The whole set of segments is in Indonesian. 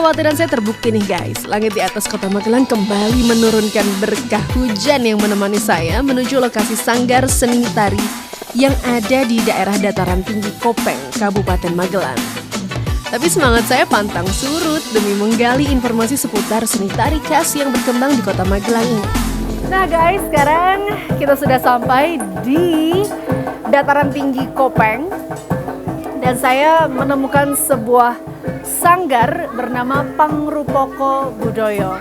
kekhawatiran saya terbukti nih guys. Langit di atas kota Magelang kembali menurunkan berkah hujan yang menemani saya menuju lokasi sanggar seni tari yang ada di daerah dataran tinggi Kopeng, Kabupaten Magelang. Tapi semangat saya pantang surut demi menggali informasi seputar seni tari khas yang berkembang di kota Magelang ini. Nah guys, sekarang kita sudah sampai di dataran tinggi Kopeng. Dan saya menemukan sebuah sanggar bernama Pangrupoko Budoyo.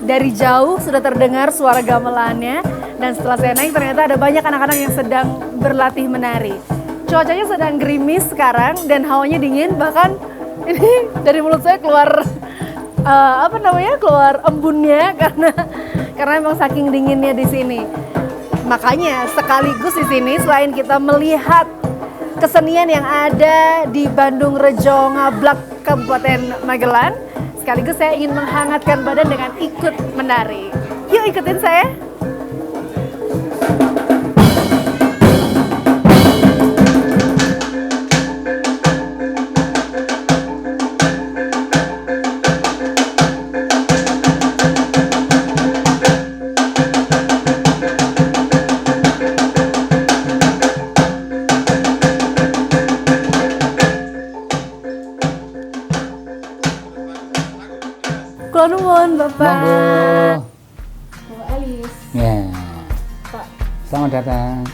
Dari jauh sudah terdengar suara gamelannya. Dan setelah saya naik ternyata ada banyak anak-anak yang sedang berlatih menari. Cuacanya sedang gerimis sekarang dan hawanya dingin. Bahkan ini dari mulut saya keluar keluar embunnya karena emang saking dinginnya di sini. Makanya sekaligus di sini selain kita melihat kesenian yang ada di Bandung Rejo Ngablak Kabupaten Magelang, sekaligus saya ingin menghangatkan badan dengan ikut menari. Yuk ikutin saya. Kula nuwun Bapak. Bu Elis. Ya. Pak. Selamat datang.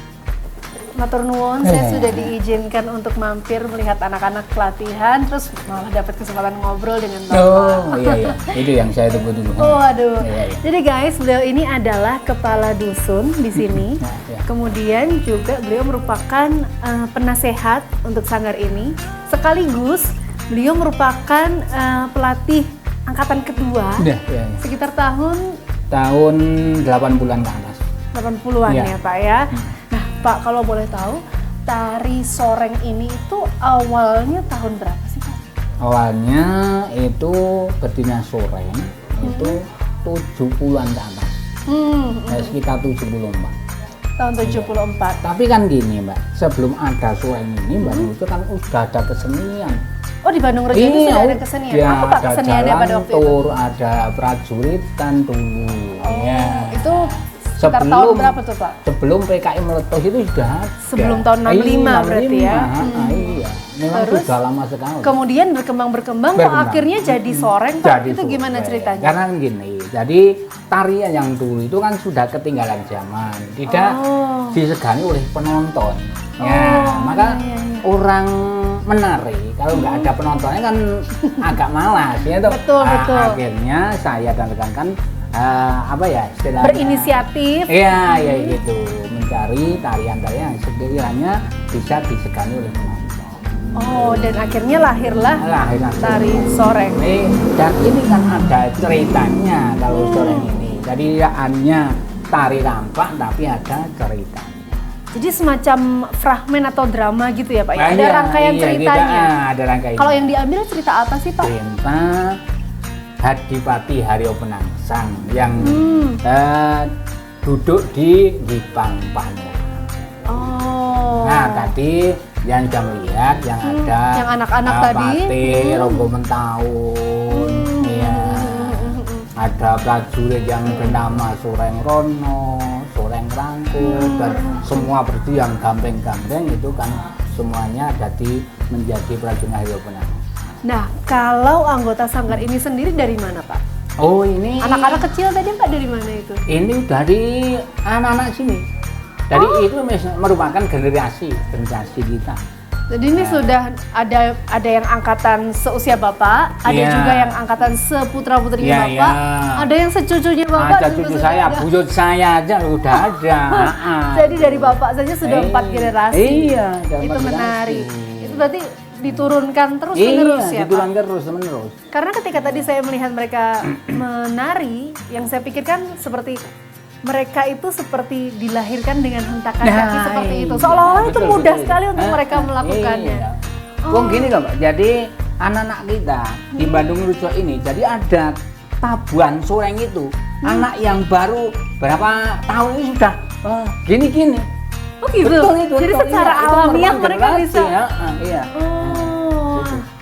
Matur nuwun, saya sudah diizinkan untuk mampir melihat anak-anak pelatihan, terus malah dapat kesempatan ngobrol dengan Bapak. Oh iya, itu yang saya tunggu-tunggu. Oh aduh. Iya. Jadi guys, beliau ini adalah kepala dusun di sini. Ya. Kemudian juga beliau merupakan penasehat untuk sanggar ini. Sekaligus beliau merupakan pelatih angkatan kedua, Ya. sekitar tahun 80-an ke atas. 80-an Ya. ya Pak ya. Nah Pak, kalau boleh tahu, tari soreng ini itu awalnya tahun berapa sih Pak? Awalnya itu berdirinya soreng itu 70-an ke atas. Sekitar 74. Tahun 74. Tapi kan gini Mbak, sebelum ada soreng ini Mbak itu kan sudah ada kesenian. Oh di Bandung Rejo itu sudah ada kesenian? Ya, Apa Pak keseniannya pada waktu itu? Ada prajuritan dulu. Oh, ya. itu sekitar tahun berapa tuh Pak? Sebelum PKI meletus itu sudah ada. Sebelum tahun 65 berarti ya? Iya, memang Terus, sudah lama sekali. Kemudian berkembang kok akhirnya jadi soreng Pak? Jadi itu gimana soreng. ceritanya? Karena gini, jadi tarian yang dulu itu kan sudah ketinggalan zaman, tidak disegani oleh penonton. Maka orang menari kalau nggak ada penontonnya kan agak malas ya tuh. Betul. Akhirnya saya dan rekan-rekan istilahnya berinisiatif. Iya gitu, mencari tarian-tarian yang sekiranya bisa disegani oleh penonton. Oh, dan akhirnya lahirlah tari soreng. Dan ini kan ada ceritanya kalau soreng ini. Jadi hanya tari rampak tapi ada ceritanya. Jadi semacam fragmen atau drama gitu ya Pak? Ya? Ada rangkaian ceritanya. Ada rangkaian. Kalau yang diambil cerita apa sih Pak? Cerita Hadipati Haryo Penangsang yang duduk di Lipang Panura. Oh. Nah tadi yang sudah melihat yang ada yang anak-anak tadi. Pati, Rogo Mentaun, ada prajurit yang bernama Soreng Rono, Soreng Rangkut, dan semua seperti yang gambeng-gambeng itu kan semuanya menjadi prajurit Haryo Penangsang. Nah, kalau anggota sanggar ini sendiri dari mana Pak? Oh ini anak-anak kecil tadi Pak dari mana itu? Ini dari anak-anak sini. Dari itu merupakan generasi kita. Jadi ini sudah ada yang angkatan seusia Bapak, ada juga yang angkatan seputra-putrinya Bapak, ada yang secucunya Bapak. Ada cucu saya, buyut saya aja udah ada. Jadi dari Bapak saja sudah 4 generasi. Iya, itu menari. Itu berarti diturunkan terus-menerus ya Pak? Diturunkan terus-menerus. Karena ketika tadi saya melihat mereka menari, yang saya pikirkan seperti mereka itu seperti dilahirkan dengan hentakan kaki seperti itu. Seolah-olah itu mudah sekali untuk mereka melakukannya. Gini kan Mbak, jadi anak-anak kita di Bandung Rejo ini, jadi ada tabuhan soreng itu. Anak yang baru berapa tahun ini sudah gini-gini. Oh gitu? Betul itu. Jadi secara alamiah mereka bisa. Iya.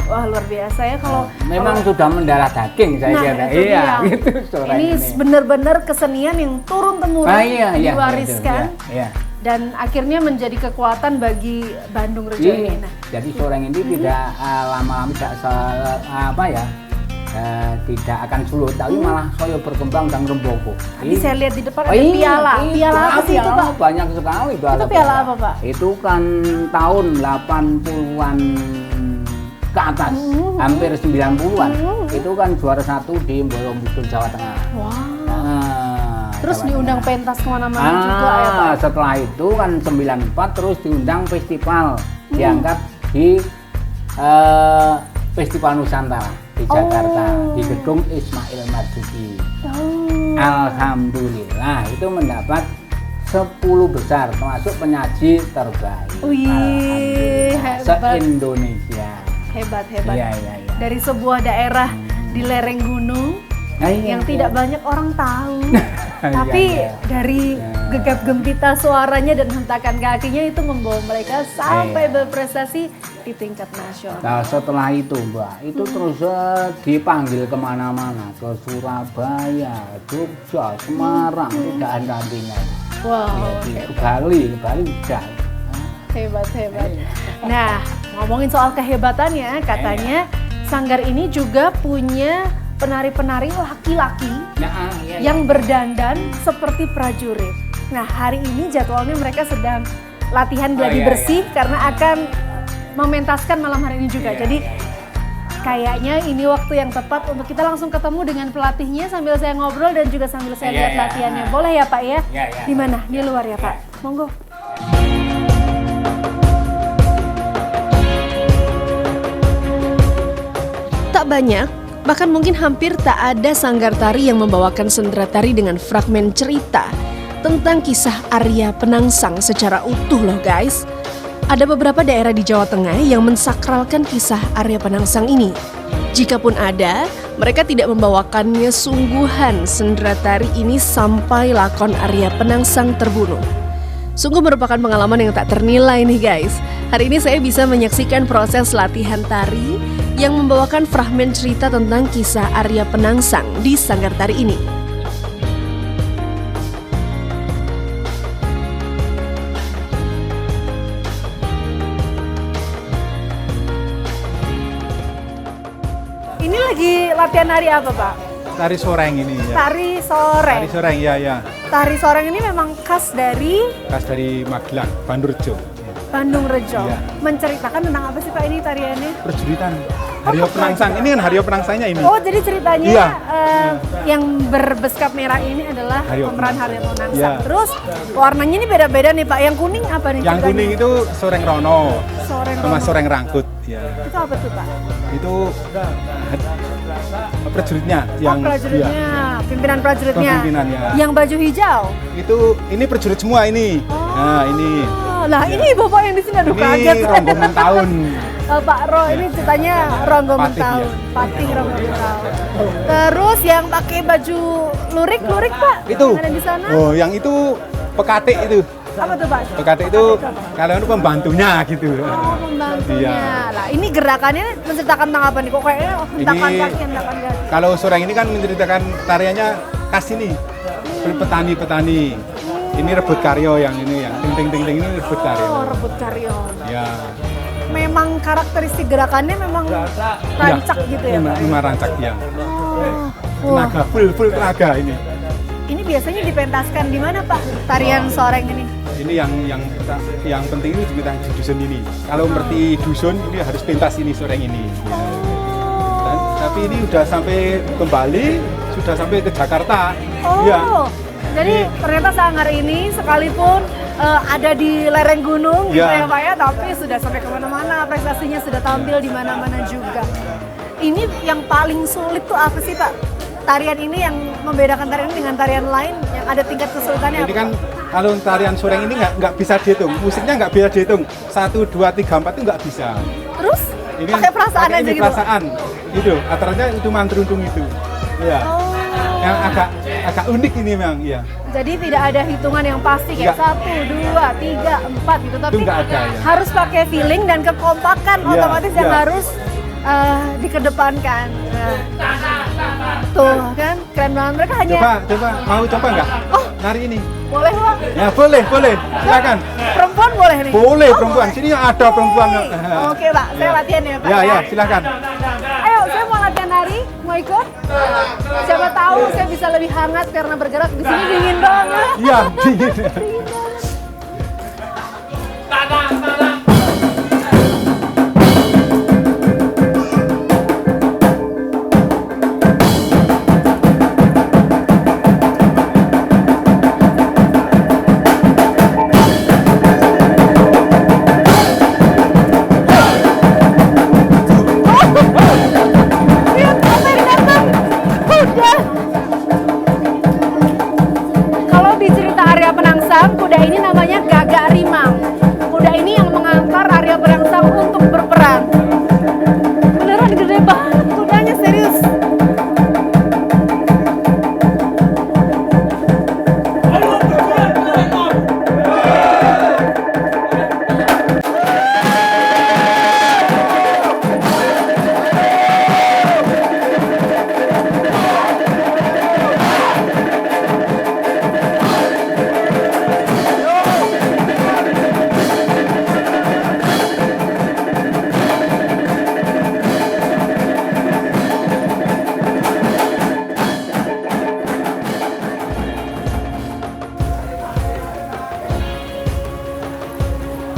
Wah, luar biasa ya kalau memang sudah mendarah daging saya kira. itu Iya, dia. gitu soreng Ini benar-benar kesenian yang turun temurun iya, diwariskan. Iya. Dan akhirnya menjadi kekuatan bagi Bandung Rejo Iya. ini. Nah, Jadi soreng ini tidak lama-lama tidak akan sulut, tapi malah saya berkembang dan rembogo. tadi saya lihat di depan ada piala. Piala apa sih itu, Pak? Banyak sekali Itu piala apa, Pak? Itu kan tahun 80-an ke atas, hampir 90-an. Itu kan juara 1 di Borobudur, Jawa Tengah. Wah. Nah, Terus Jawa diundang Tengah. pentas kemana-mana juga ya, Pak? Setelah itu kan 94 terus diundang festival, diangkat di Festival Nusantara di Jakarta, di gedung Ismail Marzuki. Alhamdulillah itu mendapat 10 besar termasuk penyaji terbaik. Wih, hebat. Se-Indonesia. Hebat. Iya. Dari sebuah daerah di lereng gunung yang tidak banyak orang tahu. Tapi Iya. dari gegap gempita suaranya dan hentakan kakinya itu membawa mereka sampai berprestasi di tingkat nasional. Nah setelah itu Mbak, itu terus dipanggil kemana-mana, ke Surabaya, Jogja, Semarang, tidak ada nantinya. Wow, Ke Bali udah. hebat. Nah, ngomongin soal kehebatannya, katanya Sanggar ini juga punya penari-penari laki-laki yang berdandan seperti prajurit. Nah, hari ini jadwalnya mereka sedang latihan gladi bersih karena akan mementaskan malam hari ini juga. Jadi kayaknya ini waktu yang tepat untuk kita langsung ketemu dengan pelatihnya sambil saya ngobrol dan juga sambil saya lihat latihannya. Boleh ya Pak ya? Di mana? Di luar ya Pak? Monggo. Tak banyak, bahkan mungkin hampir tak ada sanggar tari yang membawakan sendera tari dengan fragmen cerita tentang kisah Arya Penangsang secara utuh loh guys. Ada beberapa daerah di Jawa Tengah yang mensakralkan kisah Arya Penangsang ini. Jikapun ada, mereka tidak membawakannya sungguhan sendera tari ini sampai lakon Arya Penangsang terbunuh. Sungguh merupakan pengalaman yang tak ternilai nih guys. Hari ini saya bisa menyaksikan proses latihan tari yang membawakan fragmen cerita tentang kisah Arya Penangsang di sanggar tari ini. Ini lagi latihan hari apa, Pak? Tari soreng ini ya. Tari soreng. Tari soreng ya. Tari soreng ini memang khas dari Khas dari Magelang, Bandurjo. Bandung Rejo. Iya. Menceritakan tentang apa sih Pak ini tariannya? Perjuritan. Haryo Penangsang. Ini kan Haryo Penangsangnya ini. Oh, jadi ceritanya Iya. yang berbeskap merah ini adalah Haryo pemeran Haryo Penangsang. Iya. Terus warnanya ini beda-beda nih Pak. Yang kuning apa nih? Yang ceritanya? kuning itu soreng rono Soreng sama Rono. soreng rangkut. Ya. Itu apa tuh Pak? Itu prajuritnya yang prajuritnya, iya. pimpinan prajuritnya. Pimpinan, ya. Yang baju hijau. Itu ini prajurit semua ini. Nah, ini. Lah ini Bapak yang di sini aduh kaget. Ini Ronggo Mentahun. Pak Ro ini ceritanya Ronggo Patih, Mentahun. ya. Patih Ronggo Mentahun. Terus yang pakai baju lurik Pak. Itu. Yang ada di sana. Oh, yang itu pekatik itu. Apa tuh Pak? Pekatik itu kalian itu pembantunya gitu. Oh, pembantunya. Iya. Lah, ini gerakannya menceritakan tentang apa nih? Kok kayaknya hentakan kaki, hentakan kaki. Kalau soreng ini kan menceritakan tariannya khas ini. Petani-petani. Ini rebut karyo yang ini yang ting ini rebut karyo. Oh, rebut karyo. Ya. Memang karakteristik gerakannya memang rancak gitu ya, Pak? Memang rancak ya. Oh. Wah, Tenaga full tenaga ini. ini biasanya dipentaskan di mana, Pak? Tarian soreng ini. Ini yang penting ini di dusun ini. Kalau ngerti dusun ini harus pentas ini soreng ini. Ya. Tapi ini udah sampai kembali, sudah sampai ke Jakarta. Oh. Ya. Jadi ternyata sanggar ini sekalipun ada di lereng gunung gitu ya Ya. Pak ya, tapi sudah sampai kemana-mana, prestasinya sudah tampil di mana-mana juga. Ini yang paling sulit tuh apa sih Pak? Tarian ini yang membedakan tarian ini dengan tarian lain yang ada tingkat kesulitannya Ini apa? kan kalau tarian soreng ini nggak bisa dihitung, musiknya nggak bisa dihitung. 1, 2, 3, 4 itu nggak bisa. Terus Ini pakai perasaan pakai aja ini gitu? perasaan, itu aturannya itu mantruntung itu. Ya. Oh. Yang agak unik ini memang, ya. Jadi tidak ada hitungan yang pasti kayak Nggak. 1, 2, 3, 4 gitu, tapi nggak ada, ya. harus pakai feeling dan kekompakan Iya, otomatis yang iya. harus dikedepankan. Nah, tuh kan keren banget, mereka hanya Coba, mau coba nggak? Oh. Nari ini. boleh Pak? Ya boleh, silakan. Perempuan boleh nih? Boleh Oh, perempuan, boleh. sini ada perempuan. Oke Pak, saya latihan ya Pak. Ya, silakan. Ayo, saya mau latihan nari, mau ikut? Siapa tahu saya bisa lebih hangat karena bergerak di sini dingin banget. Iya, dingin. Dingin banget. Lihat apa yang datang? Kuda. Kalau di cerita Arya Penangsang, kuda ini namanya Gagak Rimang. Kuda ini yang mengantar Arya Penangsang untuk berperang. Beneran gede banget kudanya, serius.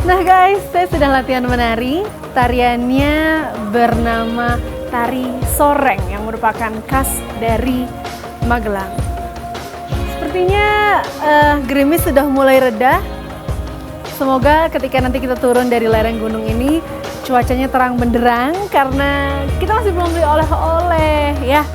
Nah guys, saya sudah latihan menari. Tariannya bernama tari soreng yang merupakan khas dari Magelang. Sepertinya gerimis sudah mulai reda. Semoga ketika nanti kita turun dari lereng gunung ini cuacanya terang benderang karena kita masih belum beli oleh-oleh ya.